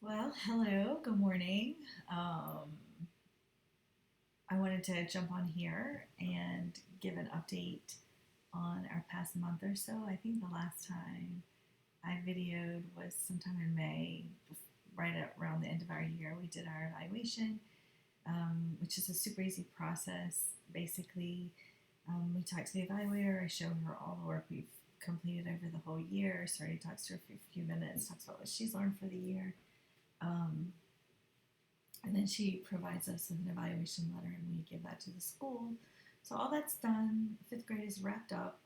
Well, hello, good morning. I wanted to jump on here and give an update on our past month or so. I think the last time I videoed was sometime in May, right around the end of our year. We did our evaluation, which is a super easy process. Basically, we talk to the evaluator. I show her all the work we've completed over the whole year. Sardi talks to her for a few minutes, talks about what she's learned for the year. Um, and then she provides us with an evaluation letter and we give that to the school. So all that's done. Fifth grade is wrapped up.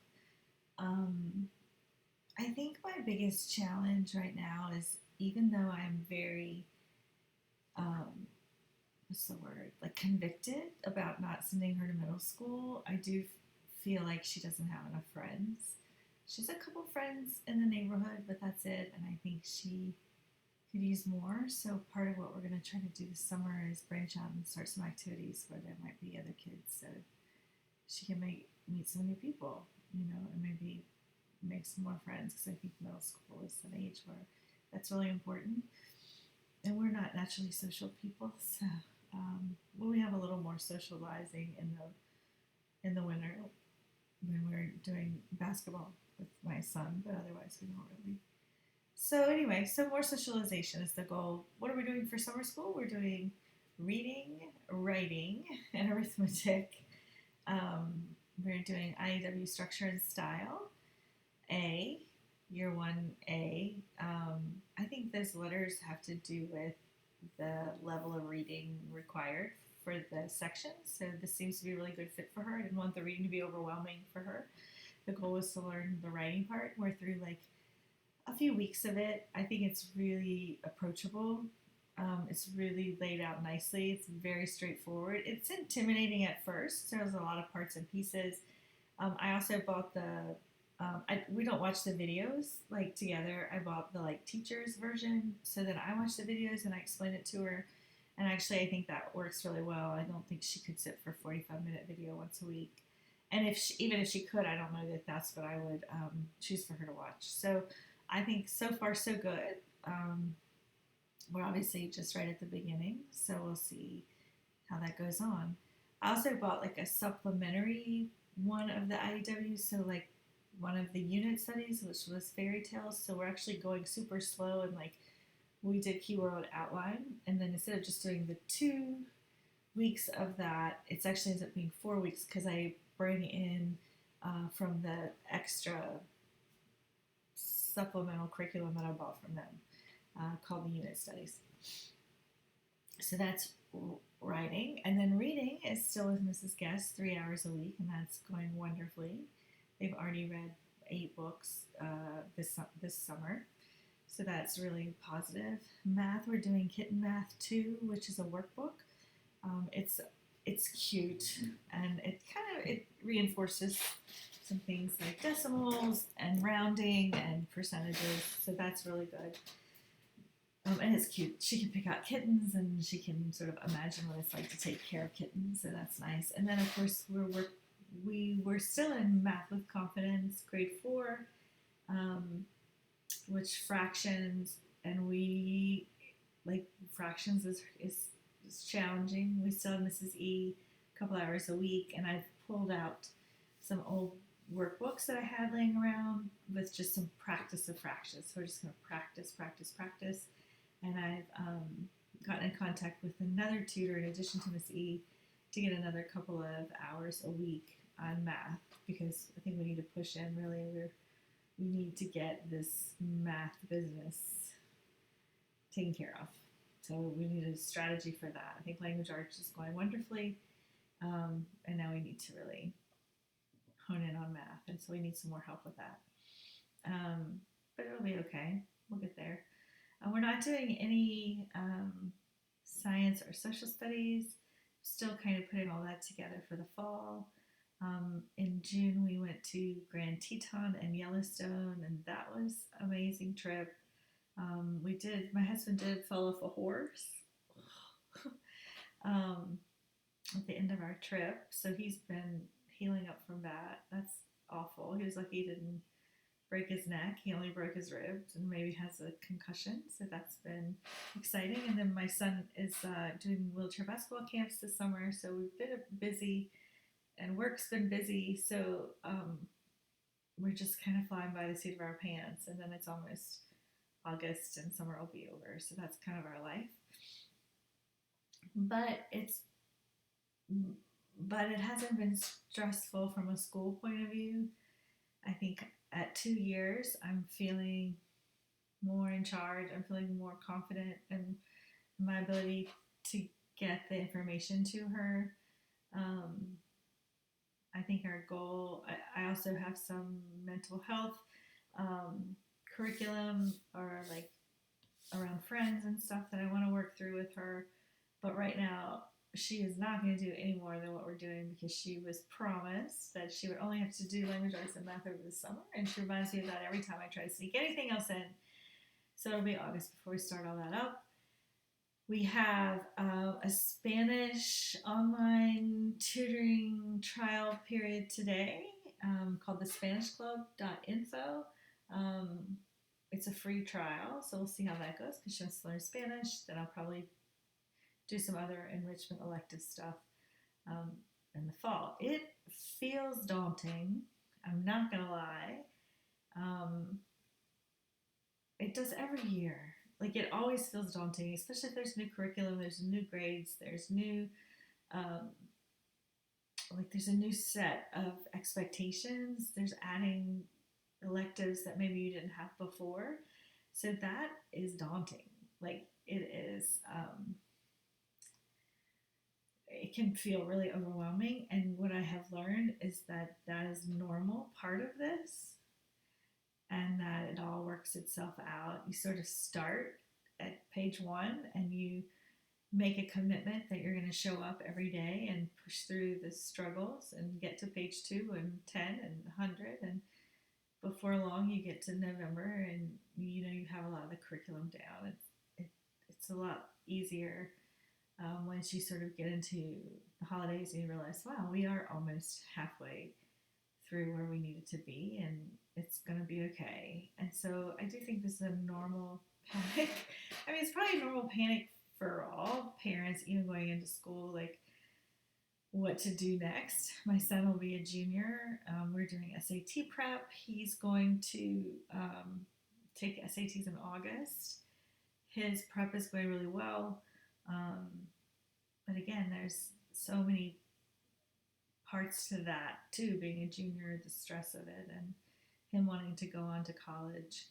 Um, I think my biggest challenge right now is even though I'm very, um, what's the word, like convicted about not sending her to middle school, I do feel like she doesn't have enough friends. She has a couple friends in the neighborhood, but that's it. And I think she could use more. So part of what we're going to try to do this summer is branch out and start some activities where there might be other kids, so she can meet some new people, and maybe make some more friends. Because I think middle school is an age where that's really important, and we're not naturally social people, so we have a little more socializing in the winter when we're doing basketball with my son, but otherwise we don't really. So anyway, so more socialization is the goal. What are we doing for summer school? We're doing reading, writing, and arithmetic. Um, we're doing IEW structure and style. A, year one A. I think those letters have to do with the level of reading required for the sections. So this seems to be a really good fit for her. I didn't want the reading to be overwhelming for her. The goal was to learn the writing part. We're through like a few weeks of it. I think it's really approachable. It's really laid out nicely. It's very straightforward. It's intimidating at first. There's a lot of parts and pieces. I also bought we don't watch the videos like together. I bought the like teacher's version so that I watch the videos and I explain it to her. And actually, I think that works really well. I don't think she could sit for a 45-minute video once a week. And even if she could, I don't know that that's what I would choose for her to watch. So I think so far so good. We're obviously just right at the beginning, so we'll see how that goes on. I also bought like a supplementary one of the IEWs, so like one of the unit studies, which was fairy tales. So we're actually going super slow and like we did keyword outline, and then instead of just doing the 2 weeks of that, it's actually ends up being 4 weeks because I bring in from the extra supplemental curriculum that I bought from them called the unit studies. So that's writing. And then reading is still with Mrs. Guest 3 hours a week, and that's going wonderfully. They've already read 8 books this summer. So that's really positive. Math, we're doing Kitten Math 2, which is a workbook. It's cute, and it reinforces some things like decimals and rounding and percentages. So that's really good. And it's cute. She can pick out kittens, and she can sort of imagine what it's like to take care of kittens. So that's nice. And then of course we were still in Math with Confidence, grade 4, which fractions, and we like fractions is challenging. We still have Mrs. E a couple hours a week, and I've pulled out some old workbooks that I had laying around with just some practice of fractions. So we're just going to practice, practice, practice. And I've gotten in contact with another tutor in addition to Miss E to get another couple of hours a week on math, because I think we need to push in really. We need to get this math business taken care of. So we need a strategy for that. I think language arts is going wonderfully, and now we need to really hone in on math, and so we need some more help with that. But it'll be okay. We'll get there. We're not doing any science or social studies. Still kind of putting all that together for the fall. In June, we went to Grand Teton and Yellowstone, and that was an amazing trip. My husband did fall off a horse um, at the end of our trip, so he's been healing up from that. That's awful. He was lucky he didn't break his neck. He only broke his ribs and maybe has a concussion. So that's been exciting. And then my son is doing wheelchair basketball camps this summer. So we've been busy and work's been busy. So we're just kind of flying by the seat of our pants. And then it's almost August and summer will be over. So that's kind of our life. But it hasn't been stressful from a school point of view. I think at 2 years, I'm feeling more in charge. I'm feeling more confident in my ability to get the information to her. I think our goal, I also have some mental health curriculum or like around friends and stuff that I want to work through with her. But right now, she is not going to do any more than what we're doing because she was promised that she would only have to do language arts and math over the summer. And she reminds me of that every time I try to sneak anything else in. So it'll be August before we start all that up. We have a Spanish online tutoring trial period today called the SpanishClub.info. It's a free trial, so we'll see how that goes because she wants to learn Spanish. Then I'll probably do some other enrichment elective stuff in the fall. It feels daunting. I'm not going to lie. It does every year. Like it always feels daunting, especially if there's new curriculum, there's new grades, there's new, there's a new set of expectations. There's adding electives that maybe you didn't have before. So that is daunting. Like it is, it can feel really overwhelming. And what I have learned is that that is normal part of this and that it all works itself out. You sort of start at page 1 and you make a commitment that you're going to show up every day and push through the struggles and get to page 2 and 10 and 100, and before long you get to November and you have a lot of the curriculum down. It's a lot easier once you sort of get into the holidays and you realize, wow, we are almost halfway through where we needed to be and it's going to be okay. And so I do think this is a normal panic. I mean, it's probably a normal panic for all parents, even going into school, like what to do next. My son will be a junior. We're doing SAT prep. He's going to take SATs in August. His prep is going really well. But again, there's so many parts to that too, being a junior, the stress of it, and him wanting to go on to college,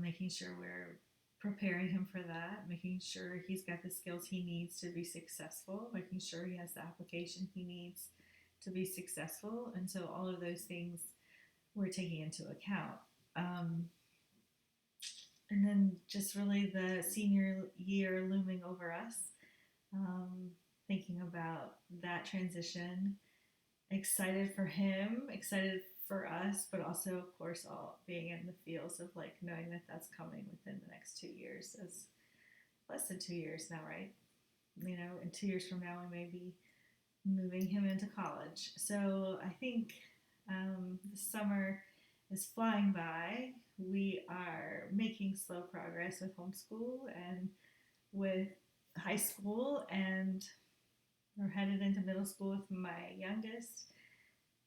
making sure we're preparing him for that, making sure he's got the skills he needs to be successful, making sure he has the application he needs to be successful. And so all of those things we're taking into account. And then just really the senior year looming over us, thinking about that transition, excited for him, excited for us, but also, of course, all being in the feels of like knowing that that's coming within the next 2 years. As less than 2 years now, right? In 2 years from now, we may be moving him into college. So I think the summer is flying by. We are making slow progress with homeschool and with high school, and we're headed into middle school with my youngest.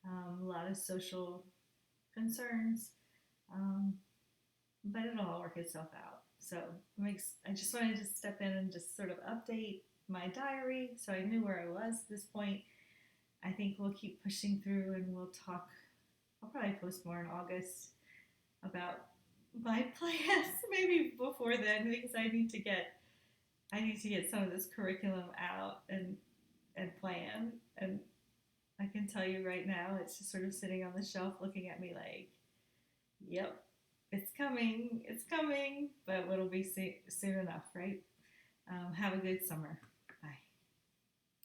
A lot of social concerns, but it'll all work itself out. So I just wanted to step in and just sort of update my diary so I knew where I was at this point. I think we'll keep pushing through and we'll talk. I'll probably post more in August about my plans, maybe before then, because I need to get some of this curriculum out and plan. And I can tell you right now, it's just sort of sitting on the shelf looking at me like, yep, it's coming, but it'll be soon enough, right? Have a good summer.